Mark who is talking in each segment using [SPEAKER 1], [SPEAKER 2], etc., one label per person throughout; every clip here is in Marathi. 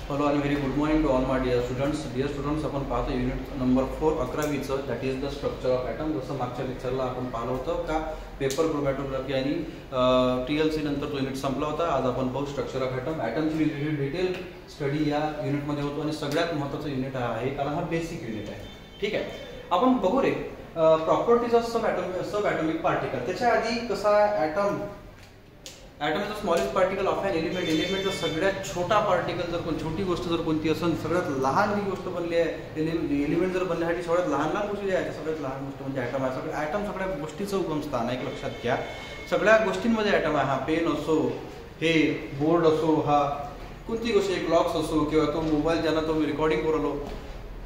[SPEAKER 1] हॅलो आणि very good morning to all my dear students आपण पाहतो युनिट नंबर 4 11वीचं that is the structure of atom. जसं मागच्या लेक्चरला आपण पाहिलं होतं का पेपर क्रोमॅटोग्राफी आणि TLC नंतर तो युनिट संपला होता. आज आपण पाहू स्ट्रक्चर ऑफ ॲटम. ॲटमची रिलेटेड डिटेल स्टडी या युनिटमध्ये होतो आणि सगळ्यात महत्त्वाचं युनिट आहे कारण हा बेसिक युनिट आहे. ठीक आहे, आपण बघू ray properties of sub atomic particle. त्याच्या आधी कसा atom is the smallest particle of an element. एलिमेंटचा सगळ्यात छोटा पार्टिकल जर कोण छोटी गोष्ट जर कोणती असेल, सगळ्यात लहान ही गोष्ट बनली आहे एलिमेंट जर बनण्यासाठी सगळ्यात लहान गोष्टी ज्या आहेत सगळ्यात लहान गोष्ट म्हणजे ॲटम आहे. ॲटम सगळ्या गोष्टीचं उगमस्थान आहे, एक लक्षात घ्या. सगळ्या गोष्टींमध्ये ॲटम आहे. हा पेन असो, हे बोर्ड असो, हा कोणती गोष्ट एक क्लॉक्स असो किंवा तो मोबाईल ज्यांना तो मी रेकॉर्डिंग करलो,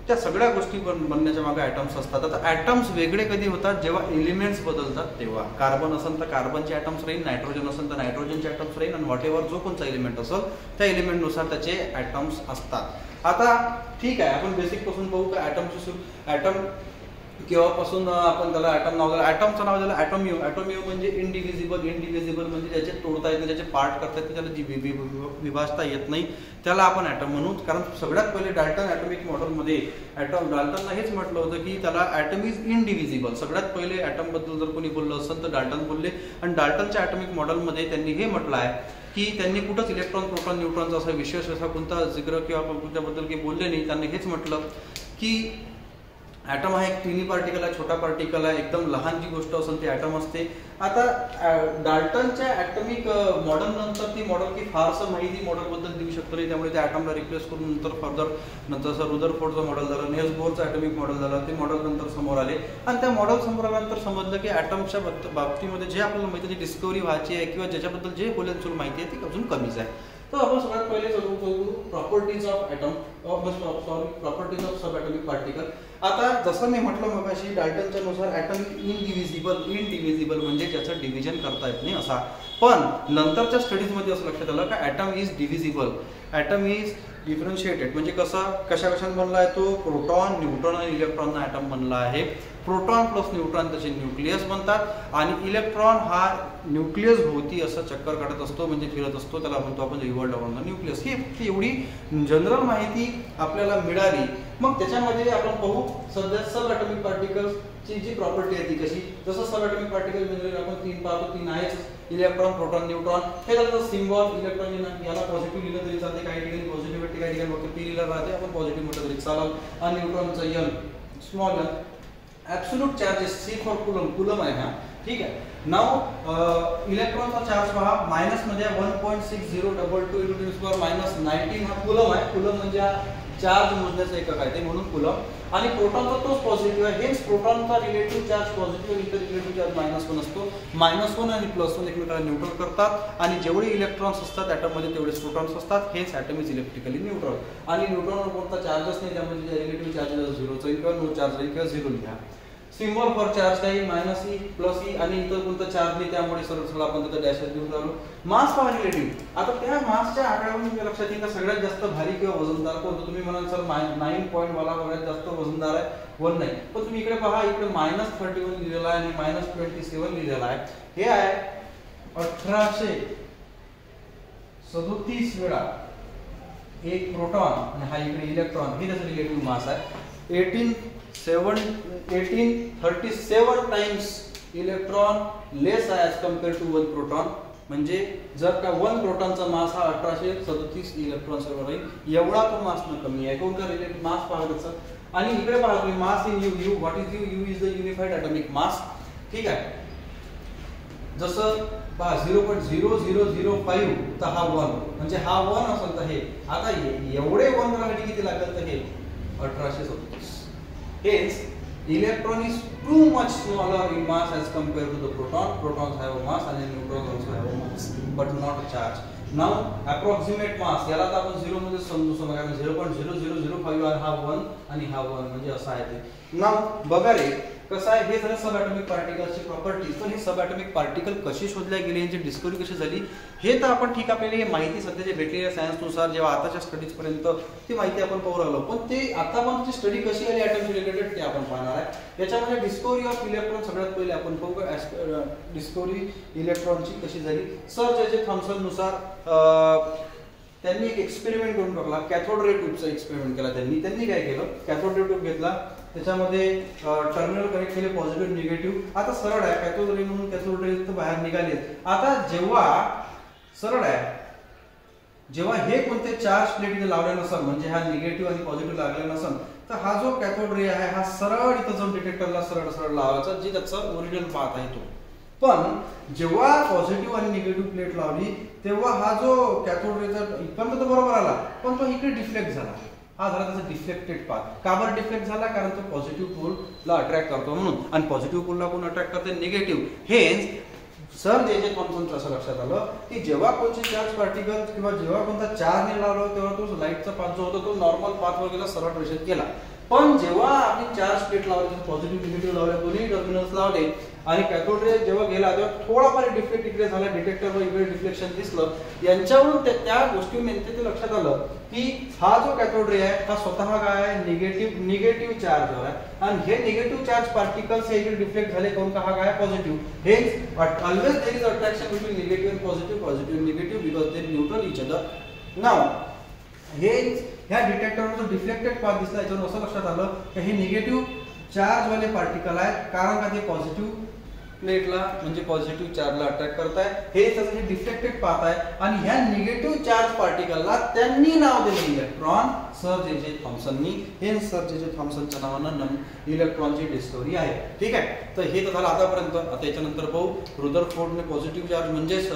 [SPEAKER 1] त्या सगळ्या गोष्टी बनण्याच्या मागे ॲटम्स असतात. आता ॲटम्स वेगळे कधी होतात जेव्हा एलिमेंट्स बदलतात तेव्हा. कार्बन असेल तर कार्बनचे ॲटम्स राहील, नायट्रोजन असेल तर नायट्रोजनचे ॲटम्स राहील आणि व्हॉट एव्हर जो कोणता एलिमेंट असेल त्या एलिमेंटनुसार त्याचे ॲटम्स असतात. आता ठीक आहे, आपण बेसिक पासून पाहू का ॲटम केव्हापासून आपण त्याला ॲटम नाव दिलं. ॲटमचं नाव दिलं ॲटोमियो म्हणजे इंडिव्हिजिबल म्हणजे ज्याचे तोडता येत नाही, ज्याचे पार्ट करता येत नाही, त्याला विभाजता येत नाही, त्याला आपण ॲटम म्हणू. कारण सगळ्यात पहिले डाल्टन ॲटॉमिक मॉडेलमध्ये डाल्टनला हेच म्हटलं होतं की त्याला ॲटम इज इंडिव्हिजिबल. सगळ्यात पहिले ॲटमबद्दल जर कोणी बोललं असेल तर डाल्टन बोलले. आणि डाल्टनच्या ॲटॉमिक मॉडेलमध्ये त्यांनी हे म्हटलं आहे की त्यांनी कुठंच इलेक्ट्रॉन प्रोटॉन न्यूट्रॉनचा असा विशेष असा कोणता जिक्र किंवा त्याबद्दल काही बोलले नाही. त्यांनी हेच म्हटलं की ॲटम हा एक टिनी पार्टिकल आहे, छोटा पार्टिकल आहे, एकदम लहान जी गोष्ट असेल ती ॲटम असते. आता डाल्टनच्या ॲटॉमिक मॉडेल नंतर ती मॉडेल की फारसं माहिती मॉडेलबद्दल देऊ शकतो नाही, त्यामुळे त्या ॲटमला रिप्लेस करून नंतर रुदरफोर्डचं मॉडेल झालं, निल्स बोरचं ॲटॉमिक मॉडेल झालं. ते मॉडेल नंतर समोर आले आणि त्या मॉडेल समोर आल्यानंतर समजलं की ॲटमच्या बाबतीमध्ये जे आपल्याला माहिती आहे डिस्कवरी व्हायची आहे किंवा ज्याच्याबद्दल जे बोलायचं माहिती आहे ती अजून कमीच आहे. तर आपण सगळ्यात पहिले properties of atom properties of sub atomic particle. आता जसं मी म्हटलं मगाशी डाल्टनच्या नुसार ॲटम इंडिव्हिजिबल म्हणजे ज्याचं डिव्हिजन करता येत नाही असा. पण नंतरच्या स्टडीजमध्ये असं लक्षात आलं का atom is divisible, atom is differentiated. म्हणजे कशाकशाने बनला आहे तो, प्रोटॉन, न्यूट्रॉन आणि इलेक्ट्रॉनना ॲटम बनला आहे. प्रोटॉन प्लस न्यूट्रॉन त्याचे न्यूक्लियस बनतात आणि इलेक्ट्रॉन हा न्यूक्लियस भोवती असं चक्कर काढत असतो म्हणजे फिरत असतो, त्याला म्हणतो आपण रिव्हॉल्व्ह अराउंड द न्यूक्लियस. ही फक्त एवढी जनरल माहिती आपल्याला मिळाली. मग त्याच्यामध्ये आपण पाहू सध्या सब ॲटॉमिक पार्टिकल्सची जी प्रॉपर्टी आहे ती कशी. जसं सब ॲटॉमिक पार्टिकल म्हणजे आपण तीन पाहतो, तीन आहेच, इलेक्ट्रॉन, प्रोटॉन, न्यूट्रॉन. हे त्याचं सिम्बॉल इलेक्ट्रॉन याला पॉझिटिव्ह लिहिलं तरी चालते, काही ठिकाणी पॉझिटिव्ह भेटते, काही ठिकाणी फक्त पी लिहिलं राहते, आपण पॉझिटिव्ह म्हटलं तरी चालेल. आणि न्यूट्रॉनचं n small n. Absolute charges C for coulomb आहे हा. ठीक आहे. नाव इलेक्ट्रॉनचा चार्ज पहा मायनसमध्ये 1.6022 × 10⁻⁹ हा कुलम आहे. कुलम म्हणजे चार्ज मोजण्याचं एकक आहे ते, म्हणून कुलम. आणि प्रोटॉनचा तोच पॉझिटिव्ह आहे, हेच प्रोटॉनचा रिलेटिव्ह चार्ज पॉझिटिव्ह, इतर रिलेटिव्ह चार्ज -1 असतो. -1 आणि +1 एकमेकांना न्यूट्रल करतात आणि जेवढे इलेक्ट्रॉन्स असतात ॲटममध्ये तेवढेच प्रोटॉन्स असतात. हेच ॲटम इज इलेक्ट्रिकली न्यूट्रल. आणि न्यूट्रॉनवर कोणता चार्जच नाही, त्यामध्ये रिलेटिव्ह चार्जेस 0 चा किंवा नो चार्ज राहील किंवा 0 लिहा. सिम्बॉल फॉर चार्ज काही -e, +e आणि इतर कोणता चार्ज नाही, त्यामुळे सरळ आपण त्याचा डॅशेस घेऊन राहिलो. मास पहा रिलेटिव्ह. आता त्या मासच्या आकड्यावरून लक्षात येईल का सगळ्यात जास्त भारी किंवा वजनदार कोणतं. तुम्ही म्हणाल सर 9 पॉईंट वाला सगळ्यात जास्त वजनदार आहे, 1 नाही. पण तुम्ही इकडे पहा, इकडे -31 लिहिलेला आहे आणि -27 लिहिलेला आहे. हे आहे 1837 वेळा एक प्रोटॉन आणि हा इकडे इलेक्ट्रॉन. हे त्याचं रिलेटिव्ह मास आहे. 1837 टाइम्स इलेक्ट्रॉन लेस आहे ॲज कम्पेअर टू 1 प्रोटॉन. म्हणजे जर का 1 प्रोटॉनचा मास हा 1837 इलेक्ट्रॉन सर्व राहील, एवढा तो मास न कमी आहे. कोणता रिलेटिव्ह मास पहा त्याचा. आणि इकडे पहा तुम्ही mass in u. What is u? U is the unified atomic mass. ठीक आहे. जसं पहा 0.0005 तर हा 1 म्हणजे हा 1 असेल तर हे. आता एवढे 1 राहण्यासाठी किती लागेल तर हे 1837. Hence, electron is too much smaller in mass as compared to the proton. Protons have a mass and neutrons also have a mass, but not a charge. Now, approximate mass. याला तर आपण 0 मध्ये समजू शकतो. 0.0005 हा 1 आणि हा 1 म्हणजे असा आहे ते. Now, बघा रे कसं आहे, हे झालं सब ॲटॉमिक पार्टिकलची प्रॉपर्टीज. पण हे सब ॲटॉमिक पार्टिकल कसे शोधल्या गेले, यांची डिस्कवरी कशी झाली हे तर आपण ठीक आपल्याला हे माहिती सध्या जे भेटलेली आहे सायन्सनुसार जेव्हा आताच्या स्टडीजपर्यंत ती माहिती आपण पाहू राहिलो. पण ते आता पण ती स्टडी कशी आली ॲटमशी रिलेटेड ते आपण पाहणार आहे. याच्यामध्ये डिस्कवरी ऑफ इलेक्ट्रॉन सगळ्यात पहिले आपण पाहू. डिस्कवरी इलेक्ट्रॉनची कशी झाली. सर जे थॉम्सन नुसार त्यांनी एक एक्सपेरिमेंट करून टाकला, कॅथोड रे ट्यूबचा एक्सपेरिमेंट केला त्यांनी काय केलं, कॅथोड रे ट्यूब घेतला, त्याच्यामध्ये टर्मिनल कनेक्ट केले पॉझिटिव्ह निगेटिव्ह. आता सरळ आहे, कॅथोड रे म्हणून कॅथोड रे बाहेर निघाले. आता जेव्हा सरळ आहे, जेव्हा हे कोणते चार्ज प्लेट इथे लावले नसेल, म्हणजे हा निगेटिव्ह आणि पॉझिटिव्ह लागले नसेल, तर हा जो कॅथोड रे आहे हा सरळ इथं जाऊन डिटेक्टरला सरळ सरळ लावायचा, जी त्याचा ओरिजिनल पाथ आहे तो. पण जेव्हा पॉझिटिव्ह आणि निगेटिव्ह प्लेट लावली तेव्हा हा जो कॅथोड रेचा इथपर्यंत तो बरोबर आला, पण तो इकडे डिफ्लेक्ट झाला. हा झाला त्याचा डिफ्लेक्टेड पाथ. का बरं डिफ्लेक्ट झाला? कारण तो पॉझिटिव्ह पोलला अट्रॅक्ट करतो म्हणून, आणि पॉझिटिव्ह पोलला कोण अट्रॅक्ट करते? निगेटिव्ह. हेच सर जे थॉम्सनचं असं लक्षात आलं की जेव्हा कोणते चार्ज पार्टिकल किंवा जेव्हा कोणता चार्ज नाही लावला तेव्हा तो लाईटचा पाथ जो होता तो नॉर्मल पाथवर गेला, सरळ रेषेत गेला. पण जेव्हा आपण चार्ज प्लेट लावले, पॉझिटिव्ह निगेटिव्ह लावले, दोन्ही टर्मिनल्स लावले आणि कॅथोड रे जेव्हा गेला तेव्हा थोडाफार डिफ्लेक्ट इकडे झाला, डिटेक्टरवर इकडे डिफ्लेक्शन दिसलं. यांच्यावरून त्या गोष्टी ते लक्षात आलं की हा जो कॅथोड रे आहे हा स्वतः काय आहे? निगेटिव्ह चार्जवर आहे, आणि हे निगेटिव्ह चार्ज पार्टिकल्स हे इकडे डिफ्लेक्ट झाले कोण का? हा काय? पॉझिटिव्ह. हेच always there is attraction between negative and positive, positive negative, because they neutral each other. Now हे ह्या डिटेक्टरवर जो डिफ्लेक्टेड पाथ दिसला याच्यावर असं लक्षात आलं की हे निगेटिव्ह चार्ज वाले पार्टिकल आहेत, कारण का ते पॉझिटिव्ह प्लेटला म्हणजे पॉझिटिव्ह चार्जला अट्रॅक्ट करताय. हे त्याचं जे डिफ्लेक्टेड पाथ आहे, आणि ह्या निगेटिव्ह चार्ज पार्टिकलला त्यांनी नाव दिलं इलेक्ट्रॉन. सर जे थॉम्सननी, हे सर जे थॉम्सनच्या नावानं इलेक्ट्रॉनची डिस्कवरी आहे. ठीक आहे, तर हे तर झालं आतापर्यंत. आता याच्यानंतर पाहू रुदरफोर्डने पॉझिटिव्ह चार्ज म्हणजेच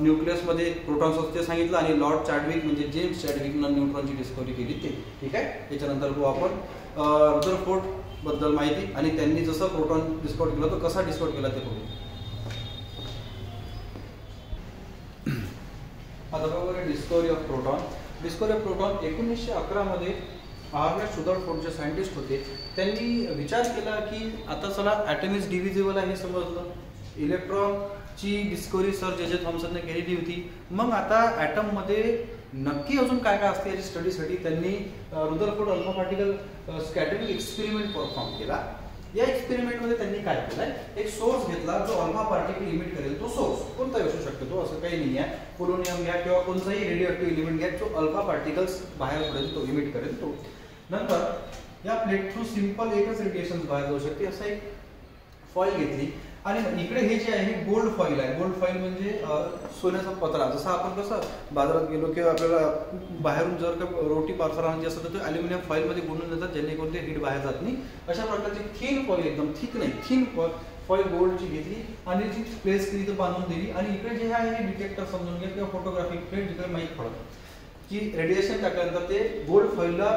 [SPEAKER 1] न्यूक्लियसमध्ये प्रोटॉन्स असते सांगितलं, आणि लॉर्ड चॅडविक म्हणजे जेम्स चॅडविकनं न्यूट्रॉनची डिस्कवरी केली ते. ठीक आहे, याच्यानंतर पाहू आपण रुदरफोर्ड बद्दल माहिती, आणि त्यांनी जसं प्रोटॉन डिस्कवर केला तो कसा डिस्कवर केला ते बघू. आता बघा discovery of proton. Discovery of proton 1911 मध्ये आर्नेस्ट रुदरफोर्ड जे सायंटिस्ट होते त्यांनी विचार केला की आता चला ॲटम इज डिव्हिजिबल आहे हे समजलं, इलेक्ट्रॉनची डिस्कवरी सर जे थॉम्सनने केलेली होती. मग आता ॲटम मध्ये नक्की अजून काय काय असते याची स्टडीसाठी त्यांनी Rutherford alpha particle scattering experiment perform केला. या एक्सपेरिमेंटमध्ये त्यांनी काय केलंय, एक सोर्स घेतला जो अल्फा पार्टिकल इमिट करेल. तो सोर्स कोणताही असू शकतो, तो असं काही नाही आहे, पोलोनियम घ्या किंवा कोणताही रेडिओ एलिमेंट घ्या जो अल्फा पार्टिकल्स बाहेर पडेल तो इमिट करेल तो. नंतर या प्लेट थ्रू सिंपल एकच रेडिएशन बाहेर जाऊ शकते असं एक फॉईल घेतली, आणि इकडे हे जे आहे हे गोल्ड फॉईल आहे. गोल्ड फॉईल म्हणजे सोन्याचा पत्रा. जसं आपण कसं बाजारात गेलो किंवा आपल्याला बाहेरून जर का रोटी पार्सल आणायची असेल तर ते अल्युमिनियम फॉईल मध्ये गुंडून देतात जेणेकरून ते हीट बाहेर जात नाही. अशा प्रकारची थिन फॉईल, एकदम थिक नाही, थिन फॉईल गोल्डची घेतली आणि ती प्लेस केली तर बांधून दिली. आणि इकडे जे आहे हे डिटेक्टर समजून घ्या किंवा फोटोग्राफिक प्लेट, जिकडे माहीत पडत की रेडिएशन टाकल्यानंतर ते गोल्ड फॉईलला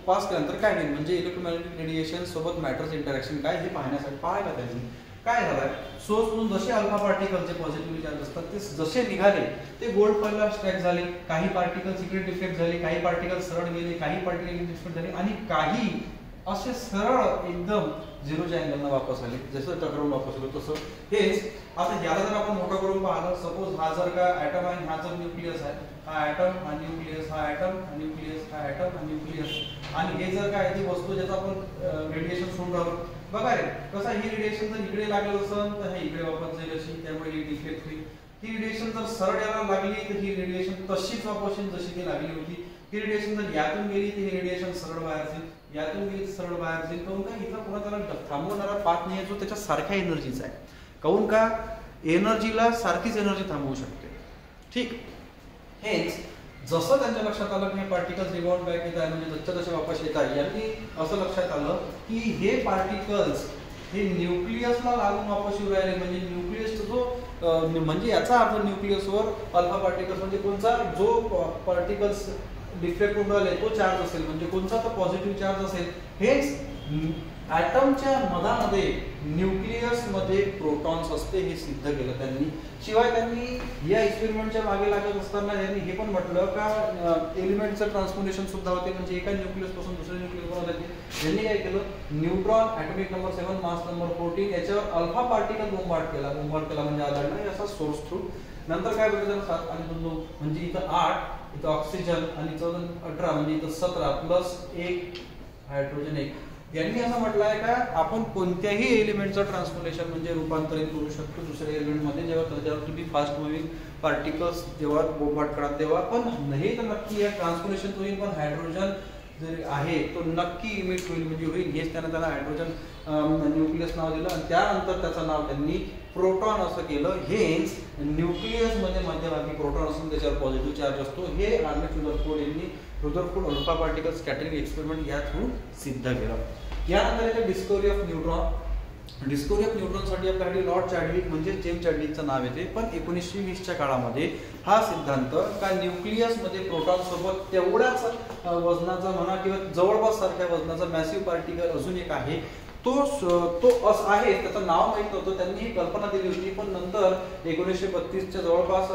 [SPEAKER 1] पास केल्यानंतर काय नाही, म्हणजे इलेक्ट्रोमॅग्नेटिक रेडिएशन सोबत मॅटरचं इंटरॅक्शन काय हे पाहण्यासाठी पाहायला त्यांनी काय झालंय, सोर्समधून जसे अल्फा पार्टिकलचे पॉझिटिव्ह चार्ज असतात ते जसे निघाले ते गोल्ड फॉईलला स्ट्राईक झाले. काही पार्टिकल्स इकडे डिफ्लेक्ट झाले, काही पार्टिकल सरळ गेले, काही पार्टिकल डिफ्लेक्ट झाले, आणि काही असे सरळ एकदम झिरोच्या अँगलनं वापस आले, जसं टकरावून वापस आलो तसं. हेच आता याला जर आपण मोठा करून पाहिलं, सपोज हा जर का ॲटम आहे, हा जर न्यूक्लियस आहे, हा ॲटम हा न्यूक्लियस, हा ॲटम हा न्यूक्लियस, हा ॲटम हा न्यूक्लियस, आणि हे जर का ती वस्तू ज्याचं आपण रेडिएशन सोडून राहिलो, बघा रे कसं ही रेडिएशन जर इकडे लागलं असेल तर हे इकडे वापस जाईल अशी, त्यामुळे ही डिफ्लेक्ट होईल. ही रेडिएशन जर सरळ याला लागली तर ही रेडिएशन तशीच वापस येईल जशी ती लागली होती. ही रेडिएशन जर यातून गेली तर ही रेडिएशन सरळ बाहेर जाईल, यातून गेली तर सरळ बाहेर जाईल. काहून का इथं पुन्हा त्याला थांबवणारा पाथ नाही आहे जो त्याच्या सारख्या एनर्जीचा आहे. काहून का एनर्जीला सारखीच एनर्जी थांबवू शकते. ठीक, हेच जसं त्यांच्या लक्षात आलं की हे पार्टिकल्स रिबाउंड बॅक येत आहे, म्हणजे जसं तसे वापस येत आहे, यांनी असं लक्षात आलं की हे पार्टिकल्स हे न्यूक्लियसला लागून वापस येऊ राहिले. म्हणजे न्यूक्लियसचा जो म्हणजे याचा अर्थ न्यूक्लियसवर अल्फा पार्टिकल्स म्हणजे कोणता जो पार्टिकल्स डिफ्लेक्ट होऊन राहिले तो चार्ज असेल, म्हणजे कोणता तर पॉझिटिव्ह चार्ज असेल. हेच ॲटमच्या मधामध्ये न्यूक्लियस मध्ये प्रोटॉन्स असते हे सिद्ध केलं त्यांनी. शिवाय त्यांनी या एक्सपेरिमेंटच्या मागे लागत असताना त्यांनी हे पण म्हटलं का एलिमेंटचं ट्रान्सफॉर्मेशन सुद्धा होते, म्हणजे एका न्यूक्लियस पासून दुसऱ्या न्यूक्लियस बनवता येते. त्यांनी काय केलं, neutron atomic number 7 mass number 14 याच्यावर अल्फा पार्टिकल बोंबार्ड केला म्हणजे आढळला याचा सोर्स थ्रू. नंतर काय बघितलं 7 आणि 2 म्हणजे इथं 8, इथं ऑक्सिजन, आणि 18 म्हणजे इथं 17 प्लस 1 हायड्रोजन 1 यांनी असं म्हटलं आहे का आपण कोणत्याही एलिमेंटचं ट्रान्सफॉर्मेशन म्हणजे रूपांतरित करू शकतो दुसऱ्या एलिमेंटमध्ये, जेव्हा त्याच्यावर तुम्ही फास्ट मुव्हिंग पार्टिकल्स जेव्हा बोंबाट करा तेव्हा. पण हे तर नक्की आहे ट्रान्सफॉर्मेशन होईल, पण हायड्रोजन जर आहे तो नक्की इमिट होईल म्हणजे होईल. हेच त्याला हायड्रोजन न्यूक्लियस नाव दिलं आणि त्यानंतर त्याचं नाव त्यांनी प्रोटॉन असं केलं. हेच न्यूक्लियस मध्ये मध्यभागी प्रोटॉन असून त्याच्यावर पॉझिटिव्ह चार्ज असतो. हे आर्नेस्ट रुदरफोर्ड यांनी Rutherford alpha particle scattering experiment या थ्रू सिद्ध केलं. यानंतर येते discovery of neutron. Discovery of न्यूट्रॉनसाठी आपल्याकडे लॉर्ड चॅडविक म्हणजे जेम्स चॅडविकचं नाव येते. पण 1920च्या काळामध्ये हा सिद्धांत का न्यूक्लियसमध्ये प्रोटॉन सोबत तेवढ्याच वजनाचा म्हणा किंवा जवळपास सारख्या वजनाचा मॅसिव्ह पार्टिकल अजून एक आहे तो असं आहे, त्याचं नाव माहीत नव्हतं. त्यांनी ही कल्पना दिली होती, पण नंतर 1932च्या जवळपास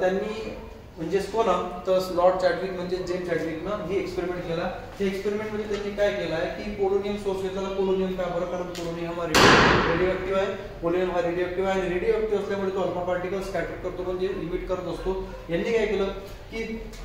[SPEAKER 1] त्यांनी म्हणजे कोण तर लॉर्ड चॅडविक म्हणजे जेम्स चॅडविकनं हे एक्सपेरिमेंट केला. हे एक्सपेरिमेंट मध्ये त्यांनी काय केलं आहे की पोलोनियम सोर्स घेतला. पोलोनियम का बरं, कारण पोलोनियम हा रेडिओ आहे. पोलोनियम हा रेडिओ आहे आणि रेडिओ असल्यामुळे तो अल्फा पार्टिकल स्कॅटर करतो म्हणजे इमिट करत असतो. यांनी काय केलं की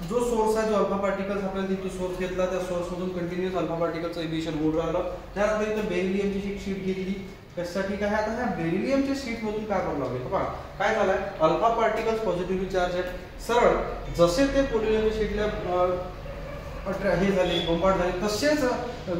[SPEAKER 1] जो सोर्स आहे जो अल्फा पार्टिकल्स आपल्याला तिथून सोर्स घेतला त्या सोर्स मधून कंटिन्युअस अल्फा पार्टिकलचं इमिशन होऊन राहिलं. त्यानंतर इथं बेरिलियमची शीट घेतली. कशासाठी काय आता ह्या बेरिलियमच्या शीट मधून काय करू लागले बघा काय झालंय, अल्फा पार्टिकल्स पॉझिटिव्हली चार्ज आहेत. सरळ जसे ते पोलोनियमच्या शीटला हे झाले बोंबाट झाले तसेच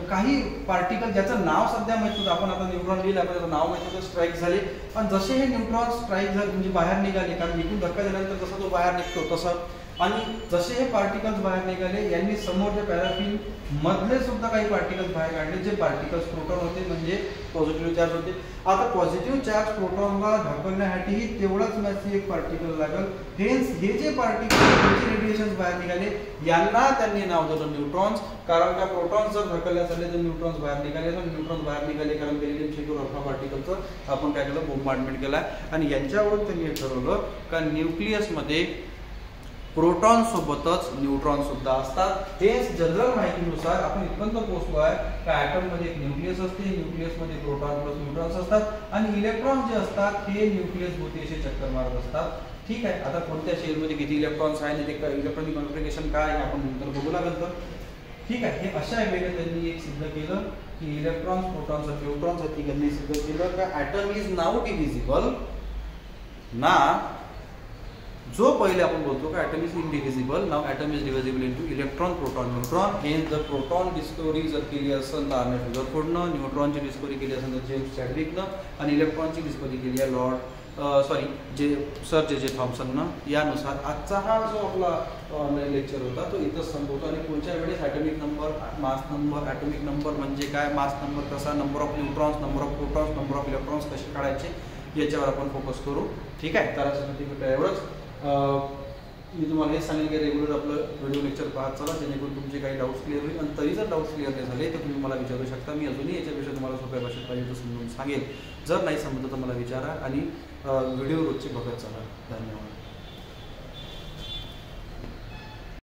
[SPEAKER 1] काही पार्टिकल ज्याचं नाव सध्या माहित होतं, आपण आता न्यूट्रॉन लिहिलं आपण त्याचं नाव माहित होतं, स्ट्राईक झाले. पण जसे हे न्यूट्रॉन स्ट्राईक झाले म्हणजे बाहेर निघाले, कारण इथून धक्का दिल्यानंतर जसा तो बाहेर निघतो तसं, आणि जसे हे पार्टिकल्स बाहेर निघाले यांनी समोरच्या पॅराफिन मधले सुद्धा काही पार्टिकल्स बाहेर काढले जे पार्टिकल्स प्रोटॉन होते म्हणजे पॉझिटिव्ह चार्ज होते. आता पॉझिटिव्ह चार्ज प्रोटॉनला ढकलण्यासाठी तेवढाच मॅसिव्ह एक पार्टिकल लागेल. हेच हे जे पार्टिकल रेडिएशन बाहेर निघाले यांना त्यांनी नाव दिलं न्यूट्रॉन्स, कारण का प्रोटॉन्स जर ढकलले झाले तर न्यूट्रॉन्स बाहेर निघाले. तर न्यूट्रॉन्स बाहेर निघाले कारण बेरिलियम शीटवर अल्फा पार्टिकलचं आपण काय केलं बोंबार्डमेंट केला. आणि यांच्यावरून त्यांनी हे ठरवलं का न्यूक्लियसमध्ये प्रोटॉन सोबतच न्यूट्रॉन सुद्धा असतात. हेच जनरल माहितीनुसार आपण इथपर्यंत पोहोचलो आहे का ॲटम मध्ये एक न्यूक्लियस असते, न्यूक्लियस मध्ये प्रोटॉन प्लस न्यूट्रॉन्स असतात आणि इलेक्ट्रॉन जे असतात हे न्यूक्लियस भोवती असे चक्कर मारत असतात. ठीक आहे, आता कोणत्या शेलमध्ये किती इलेक्ट्रॉन्स आहे आणि ते इलेक्ट्रॉनिक कॉन्फिगरेशन काय आहे आपण नंतर बघू लागेल. तर ठीक आहे, हे अशा वेगळ्या त्यांनी एक सिद्ध केलं की इलेक्ट्रॉन्स प्रोटॉन्स आणि न्यूट्रॉन्स आहेत त्यांनी सिद्ध केलं का ॲटम इज नाउ डिव्हिजिबल ना. जो पहिले आपण बोलतो का atom is indivisible, now atom is divisible into electron proton neutron. हे जर प्रोटॉन डिस्कवरी जर केली असेल तर आर्नेस्ट रुदरफोर्डनं, न्यूट्रॉनची डिस्कवरी केली असेल तर जेम्स चॅडविकनं आणि इलेक्ट्रॉनची डिस्कवरी केली आहे जे थॉम्सननं. यानुसार आजचा हा जो आपला ऑनलाईन लेक्चर होता तो इथंच संपवतो आणि पुढच्या वेळेस atomic number, mass number, atomic number म्हणजे काय, मास नंबर कसा, number of neutrons, number of protons, number of electrons कसे काढायचे याच्यावर आपण फोकस करू. ठीक आहे, तर आजसाठी एवढंच. मी तुम्हाला हे सांगेन की रेग्युलर आपलं व्हिडिओ लेक्चर पाहत चला जेणेकरून तुमचे काही डाऊट्स क्लिअर होईल. आणि तरी जर डाऊट्स क्लिअर नाही झाले तर तुम्ही मला विचारू शकता. मी अजूनही याच्यापेक्षा तुम्हाला सोप्या भाषेत पाहिजे तर समजून सांगेल. जर नाही समजलं तर मला विचारा आणि व्हिडिओ रोजचे बघत चला. धन्यवाद.